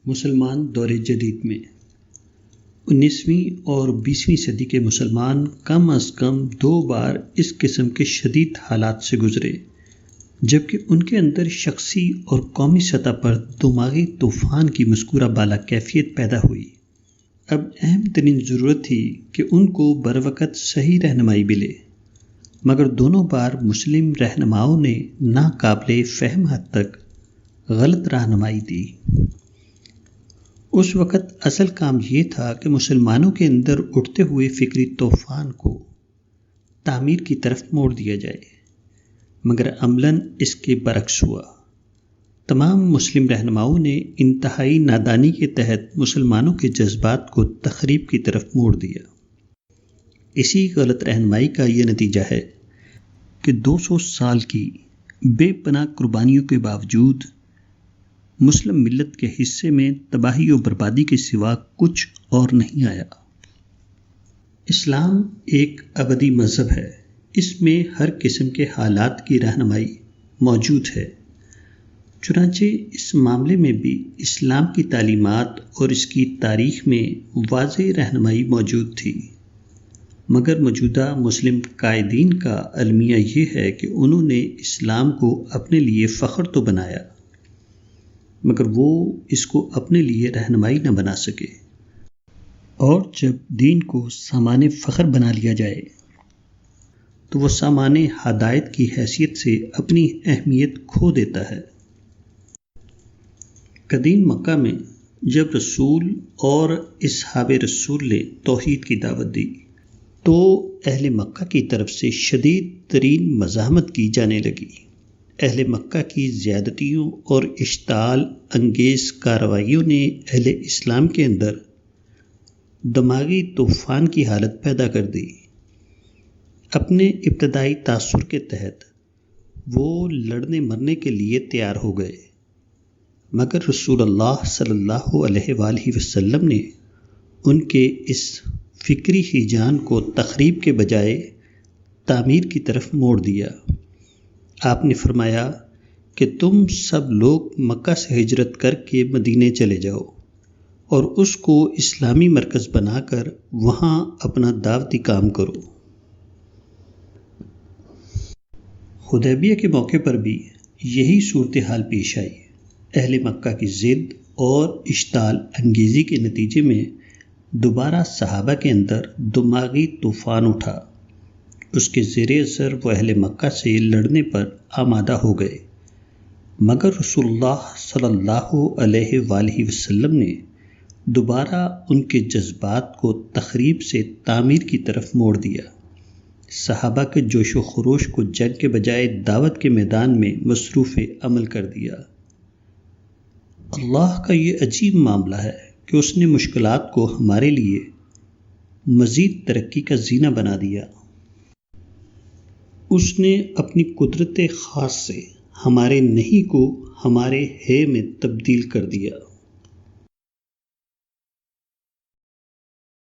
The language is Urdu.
مسلمان دور جدید میں 19ویں اور 20ویں صدی کے مسلمان کم از کم 2 بار اس قسم کے شدید حالات سے گزرے جبکہ ان کے اندر شخصی اور قومی سطح پر دماغی طوفان کی مذکورہ بالا کیفیت پیدا ہوئی۔ اب اہم ترین ضرورت تھی کہ ان کو بروقت صحیح رہنمائی ملے، مگر دونوں بار مسلم رہنماؤں نے ناقابل فہم حد تک غلط رہنمائی دی۔ اس وقت اصل کام یہ تھا کہ مسلمانوں کے اندر اٹھتے ہوئے فکری طوفان کو تعمیر کی طرف موڑ دیا جائے، مگر عملاً اس کے برعکس ہوا۔ تمام مسلم رہنماؤں نے انتہائی نادانی کے تحت مسلمانوں کے جذبات کو تخریب کی طرف موڑ دیا۔ اسی غلط رہنمائی کا یہ نتیجہ ہے کہ 200 سال کی بے پناہ قربانیوں کے باوجود مسلم ملت کے حصے میں تباہی و بربادی کے سوا کچھ اور نہیں آیا۔ اسلام ایک ابدی مذہب ہے، اس میں ہر قسم کے حالات کی رہنمائی موجود ہے۔ چنانچہ اس معاملے میں بھی اسلام کی تعلیمات اور اس کی تاریخ میں واضح رہنمائی موجود تھی، مگر موجودہ مسلم قائدین کا المیہ یہ ہے کہ انہوں نے اسلام کو اپنے لیے فخر تو بنایا، مگر وہ اس کو اپنے لیے رہنمائی نہ بنا سکے، اور جب دین کو سامان فخر بنا لیا جائے تو وہ سامان ہدایت کی حیثیت سے اپنی اہمیت کھو دیتا ہے۔ قدیم مکہ میں جب رسول اور اصحاب رسول نے توحید کی دعوت دی تو اہل مکہ کی طرف سے شدید ترین مزاحمت کی جانے لگی۔ اہل مکہ کی زیادتیوں اور اشتعال انگیز کارروائیوں نے اہل اسلام کے اندر دماغی طوفان کی حالت پیدا کر دی۔ اپنے ابتدائی تاثر کے تحت وہ لڑنے مرنے کے لیے تیار ہو گئے، مگر رسول اللہ صلی اللہ علیہ وآلہ وسلم نے ان کے اس فکری ہیجان کو تخریب کے بجائے تعمیر کی طرف موڑ دیا۔ آپ نے فرمایا کہ تم سب لوگ مکہ سے ہجرت کر کے مدینے چلے جاؤ اور اس کو اسلامی مرکز بنا کر وہاں اپنا دعوتی کام کرو۔ حدیبیہ کے موقع پر بھی یہی صورتحال پیش آئی۔ اہل مکہ کی ضد اور اشتعال انگیزی کے نتیجے میں دوبارہ صحابہ کے اندر دماغی طوفان اٹھا۔ اس کے زیر اثر وہ اہل مکہ سے لڑنے پر آمادہ ہو گئے، مگر رسول اللہ صلی اللہ علیہ وآلہ وسلم نے دوبارہ ان کے جذبات کو تخریب سے تعمیر کی طرف موڑ دیا۔ صحابہ کے جوش و خروش کو جنگ کے بجائے دعوت کے میدان میں مصروف عمل کر دیا۔ اللہ کا یہ عجیب معاملہ ہے کہ اس نے مشکلات کو ہمارے لیے مزید ترقی کا زینہ بنا دیا۔ اس نے اپنی قدرت خاص سے ہمارے نہیں کو ہمارے ہے میں تبدیل کر دیا۔